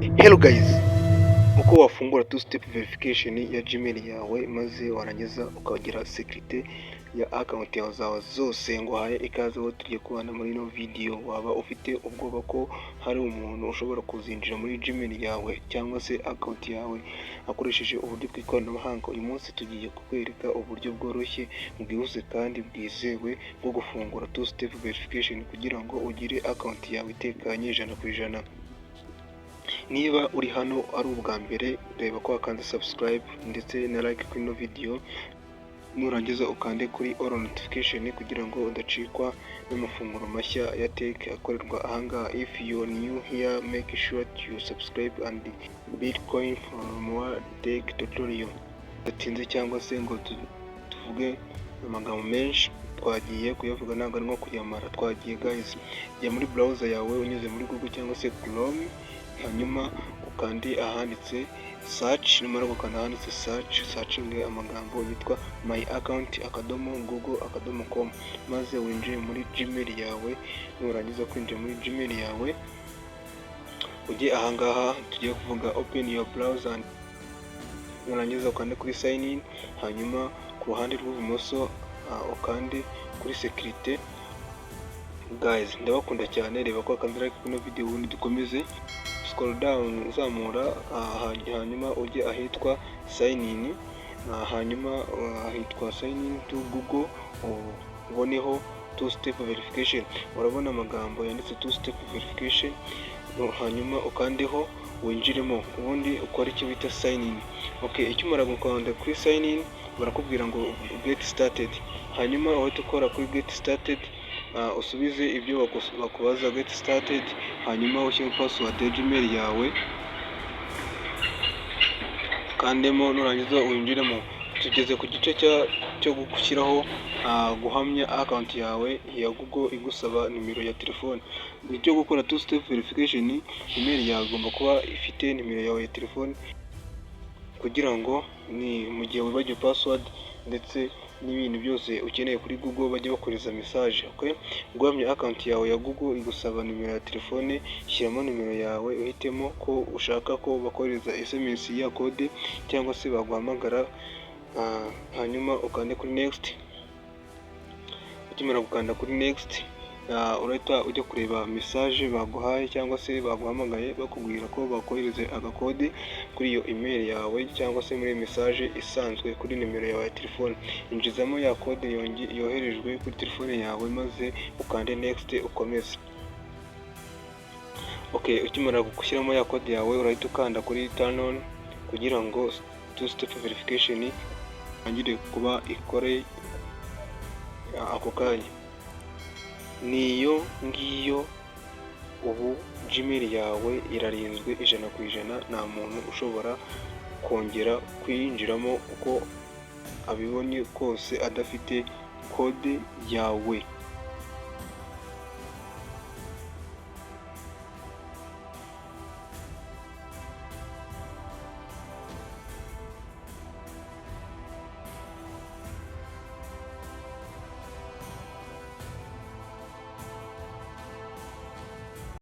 Hello guys, uko wafungura two step verification ya Gmail yawe maze warangiza ukagira security ya account yawe zawe zose, ngo haye ikaze aho tugiye kubana muri no video. Waba ufite ubwoba ko hari umuntu ushobora kuzinjira muri Gmail yawe cyangwa se account yawe akoresheje uburyo bw'ikoranabuhanga? Uyu munsi tugiye kukwereka uburyo bworoshye, bwihuse kandi bwizewe bwo gufungura two step verification kugira ngo ugire account yawe itekanye 100%. Niba uri hano ari ubwa mbere, reba ko wakanda subscribe ndetse na like kuri ino video, nurangiza ukande kuri all notification kugira ngo udacikwa n'amafunguro mashya ya tech akorerwa ahangaha. If you are new here, make sure you subscribe and Bitcoin for more tech tutorial. Datinze cyangwa se ngo tuvuge amagambo menshi, twagiye kuyavuga ntabwo arimo kuyamara. Twagiye guys, jya muri browser yawe unyuze muri Google cyangwa se Chrome, hanyuma ukandi ahanditse search. Nimara gukanda ahanditse searching amagambo yitwa my account google.com, maze winjire muri Gmail yawe. Nurangiza kwinjira muri Gmail yawe, ujye ahangaha tugiye kuvuga open your browser, nurangiza ukande kuri sign in, hanyuma ku ruhande rw'ibumoso ukande kuri security. Guys, ndabakunda cyane, reba ko wakanda like kuri video ubundi dukomeze. Scroll down uzamura, hanyuma ujye ahitwa sign in, hanyuma ahitwa sign in to Google, uboneho two step verification. Urabona amagambo yanditse two step verification, hanyuma ukandeho winjiremo, ubundi ukora icyo bita sign in. Okay, icyo umara gukanda kuri sign in barakubwira ngo get started, hanyuma uhita ukora kuri get started. Usubize ibyo bakubaza get started, hanyuma ushyire password ya Gmail yawe kandemo, nurangiza winjiremo. Tugeze ku gice cyo gushyiraho guhamya account yawe ya Google igusaba nimero ya telefone. Icyo gukora two step verification, email yawe igomba kuba ifite nimero yawe ya telefone kugira ngo ni mu gihe wibagiwe password ndetse n'ibintu byose ukeneye kuri Google bajye bakoreza message. Okay, guhamya account yawe ya Google igusaba nimero ya telefone, shyiramo nimero yawe, uhitemo ko ushaka ko bakoreza SMS ya code cyangwa se baguhamagara, hanyuma ukande kuri next. Ukimara gukanda kuri next, urahita ujya kureba message baguhaye cyangwa se baguhamagaye bakubwira ko bakohereze agakode kuri iyo email yawe cyangwa se muri message isanzwe kuri nimero yawe ya telefone. Injizamo ya code yoherejwe kuri telefone yawe maze ukande next ukomeze. Okay, ukimara gushyiramo ya code yawe urahita ukanda kuri turn on kugira ngo two step verification angire kuba ikore ako kanya. Niyo ngiyo, ubu Gmail yawe irarinzwe 100%. nta muntu ushobora kongera kuyinjiramo uko abibonye kose adafite code yawe.